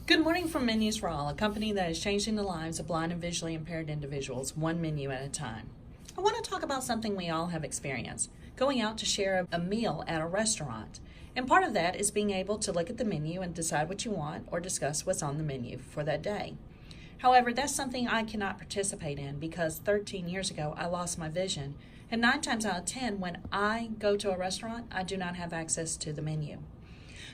Good morning from Menus4ALL, a company that is changing the lives of blind and visually impaired individuals one menu at a time. I want to talk about something we all have experienced, going out to share a meal at a restaurant. And part of that is being able to look at the menu and decide what you want or discuss what's on the menu for that day. However, that's something I cannot participate in because 13 years ago I lost my vision, and 9 times out of 10 when I go to a restaurant, I do not have access to the menu.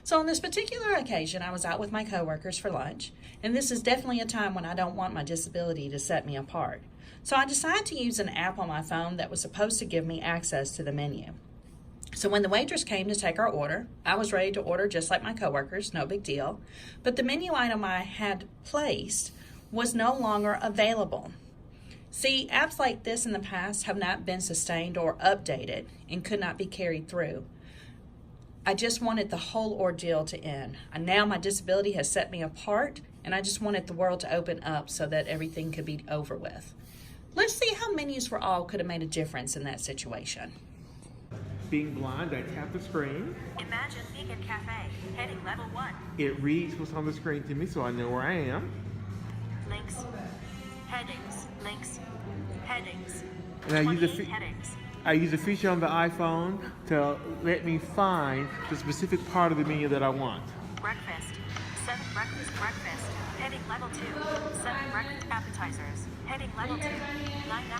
So on this particular occasion, I was out with my coworkers for lunch, and this is definitely a time when I don't want my disability to set me apart. So I decided to use an app on my phone that was supposed to give me access to the menu. So when the waitress came to take our order, I was ready to order just like my coworkers, no big deal, but the menu item I had placed was no longer available. See, apps like this in the past have not been sustained or updated and could not be carried through. I just wanted the whole ordeal to end. And now my disability has set me apart, and I just wanted the world to open up so that everything could be over with. Let's see how Menus4ALL could have made a difference in that situation. Being blind, I tap the screen. Imagine Vegan Cafe, heading level 1. It reads what's on the screen to me so I know where I am. Links, headings, links, headings. And I use a headings. I use a feature on the iPhone to let me find the specific part of the menu that I want. Breakfast, 7 breakfast, heading level 2. 7 breakfast appetizers, heading level 2. 9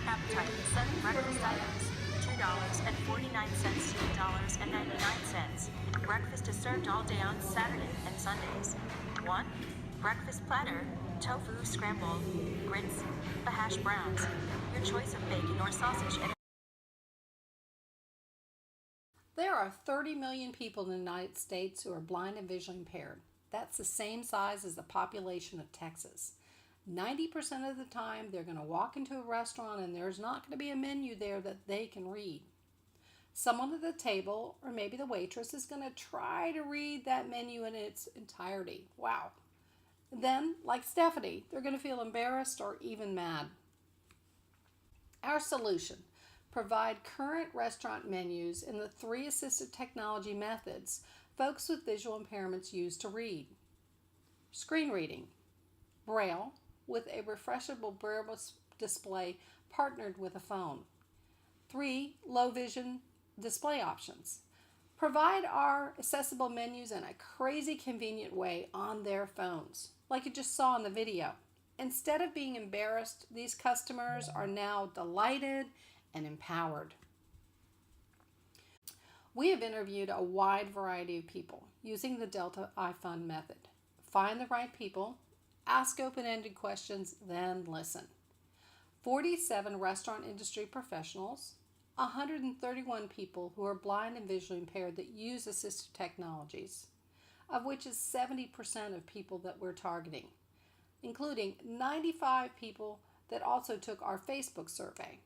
appetizers, 7 breakfast items. $2.49 to $2.99. Breakfast is served all day on Saturday and Sundays. 1. Breakfast platter, tofu scramble, grits, the hash browns. Your choice of bacon or sausage. There are 30 million people in the United States who are blind and visually impaired. That's the same size as the population of Texas. 90% of the time, they're going to walk into a restaurant and there's not going to be a menu there that they can read. Someone at the table, or maybe the waitress, is going to try to read that menu in its entirety. Wow. Then, like Stephanie, they're going to feel embarrassed or even mad. Our solution: provide current restaurant menus in the 3 assistive technology methods folks with visual impairments use to read. Screen reading, Braille, with a refreshable Braille display partnered with a phone. 3 low vision display options. Provide our accessible menus in a crazy convenient way on their phones, like you just saw in the video. Instead of being embarrassed, these customers are now delighted and empowered. We have interviewed a wide variety of people using the Delta iFund method. Find the right people, ask open-ended questions, then listen. 47 restaurant industry professionals, 131 people who are blind and visually impaired that use assistive technologies, of which is 70% of people that we're targeting, including 95 people that also took our Facebook survey.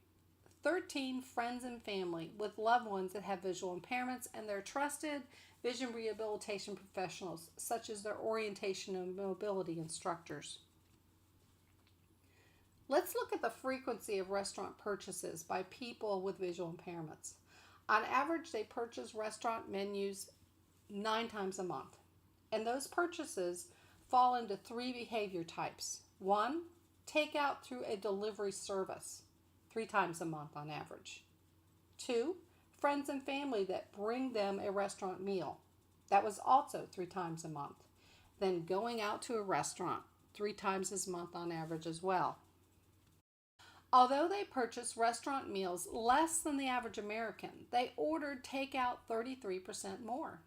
13 friends and family with loved ones that have visual impairments, and their trusted vision rehabilitation professionals, such as their orientation and mobility instructors. Let's look at the frequency of restaurant purchases by people with visual impairments. On average, they purchase restaurant menus 9 times a month, and those purchases fall into 3 behavior types. 1, takeout through a delivery service, 3 times a month on average. 2, friends and family that bring them a restaurant meal. That was also 3 times a month. Then going out to a restaurant, 3 times a month on average as well. Although they purchased restaurant meals less than the average American, they ordered takeout 33% more.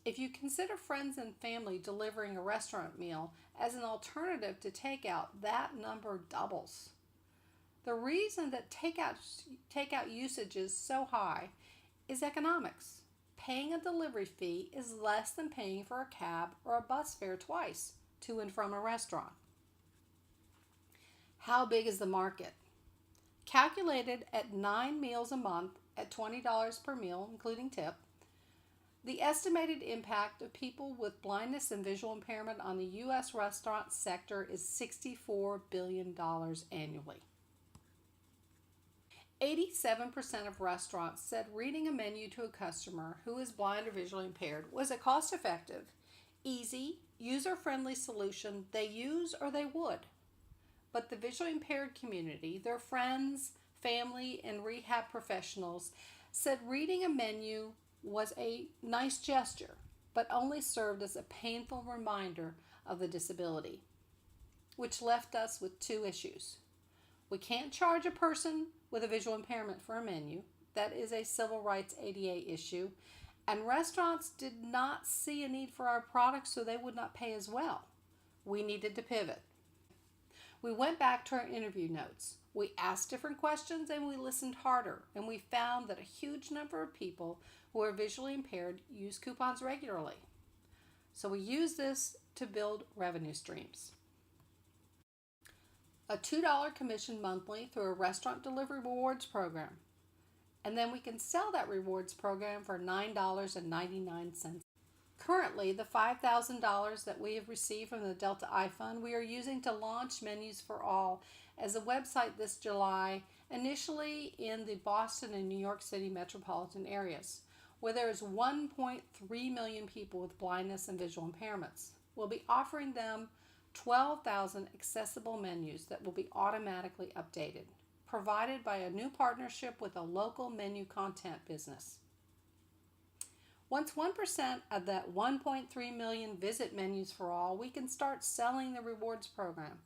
If you consider friends and family delivering a restaurant meal as an alternative to takeout, that number doubles. The reason that takeout usage is so high is economics. Paying a delivery fee is less than paying for a cab or a bus fare twice to and from a restaurant. How big is the market? Calculated at 9 meals a month at $20 per meal, including tip, the estimated impact of people with blindness and visual impairment on the U.S. restaurant sector is $64 billion annually. 87% of restaurants said reading a menu to a customer who is blind or visually impaired was a cost-effective, easy, user-friendly solution they use or they would. But the visually impaired community, their friends, family, and rehab professionals said reading a menu was a nice gesture, but only served as a painful reminder of the disability, which left us with two issues. We can't charge a person with a visual impairment for a menu. That is a civil rights ADA issue. And restaurants did not see a need for our products, so they would not pay as well. We needed to pivot. We went back to our interview notes. We asked different questions and we listened harder, and we found that a huge number of people who are visually impaired use coupons regularly. So we use this to build revenue streams. A $2 commission monthly through a restaurant delivery rewards program. And then we can sell that rewards program for $9.99. Currently, the $5,000 that we have received from the Delta iFund, we are using to launch Menus4ALL as a website this July, initially in the Boston and New York City metropolitan areas, where there is 1.3 million people with blindness and visual impairments. We'll be offering them 12,000 accessible menus that will be automatically updated, provided by a new partnership with a local menu content business. Once 1% of that 1.3 million visit Menus4ALL, we can start selling the rewards program,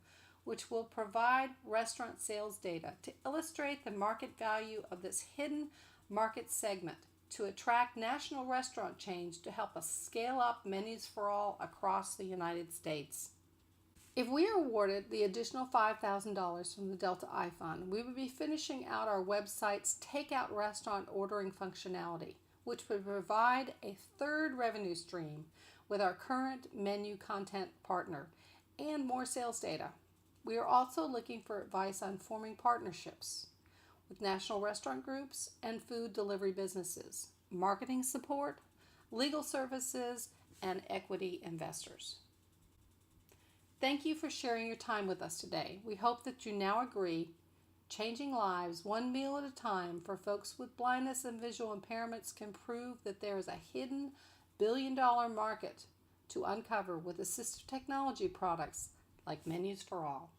which will provide restaurant sales data to illustrate the market value of this hidden market segment to attract national restaurant chains to help us scale up Menus4ALL across the United States. If we are awarded the additional $5,000 from the Delta iFund, we would be finishing out our website's takeout restaurant ordering functionality, which would provide a third revenue stream with our current menu content partner and more sales data. We are also looking for advice on forming partnerships with national restaurant groups and food delivery businesses, marketing support, legal services, and equity investors. Thank you for sharing your time with us today. We hope that you now agree changing lives one meal at a time for folks with blindness and visual impairments can prove that there is a hidden billion-dollar market to uncover with assistive technology products like Menus4ALL.